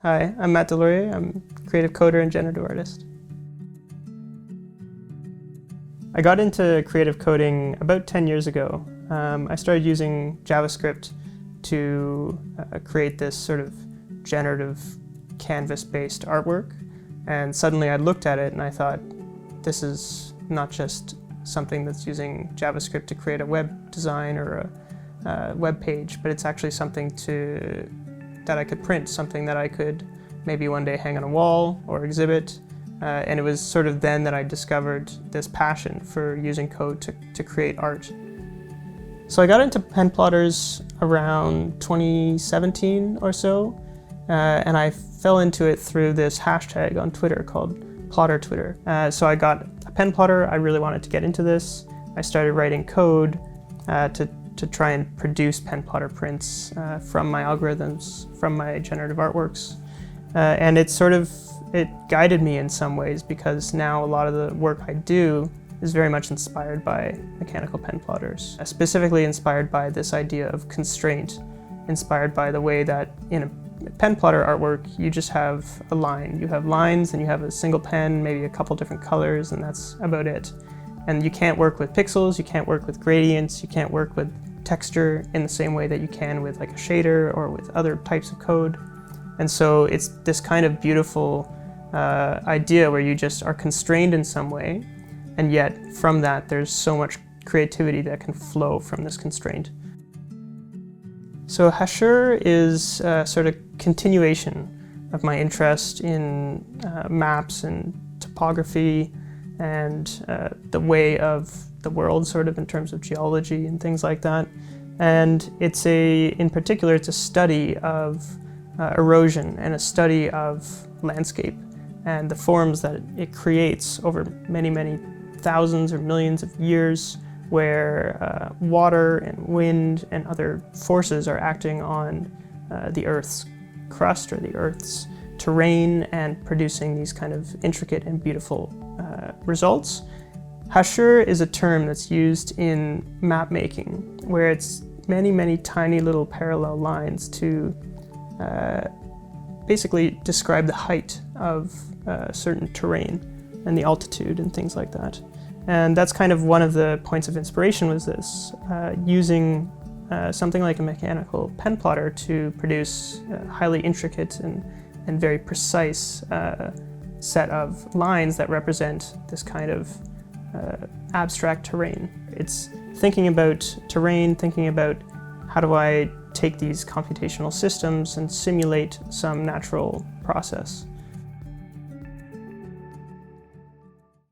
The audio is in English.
Hi, I'm Matt DesLauriers. I'm a creative coder and generative artist. I got into creative coding about 10 years ago. I started using JavaScript to create this sort of generative canvas-based artwork. And suddenly I looked at it and I thought, this is not just something that's using JavaScript to create a web design or a web page, but it's actually something that I could print, something that I could maybe one day hang on a wall or exhibit. And it was sort of then that I discovered this passion for using code to create art. So I got into Penplotters around 2017 or so, and I fell into it through this hashtag on Twitter called Plotter Twitter. So I got a pen plotter. I really wanted to get into this. I started writing code to try and produce pen plotter prints from my algorithms, from my generative artworks. And it guided me in some ways, because now a lot of the work I do is very much inspired by mechanical pen plotters, specifically inspired by this idea of constraint, inspired by the way that in a pen plotter artwork you just have a line. You have lines and you have a single pen, maybe a couple different colors, and that's about it. And you can't work with pixels, you can't work with gradients, you can't work with texture in the same way that you can with like a shader or with other types of code. And so it's this kind of beautiful idea where you just are constrained in some way, and yet from that there's so much creativity that can flow from this constraint. So Hasher is sort of continuation of my interest in maps and topography and the way of the world, sort of in terms of geology and things like that. And in particular, it's a study of erosion and a study of landscape and the forms that it creates over many, many thousands or millions of years, where water and wind and other forces are acting on the Earth's crust or the Earth's terrain and producing these kind of intricate and beautiful results. Hasher is a term that's used in map making, where it's many, many tiny little parallel lines to basically describe the height of certain terrain and the altitude and things like that. And that's kind of one of the points of inspiration, was this, using something like a mechanical pen plotter to produce a highly intricate and very precise set of lines that represent this kind of abstract terrain. It's thinking about terrain, thinking about how do I take these computational systems and simulate some natural process.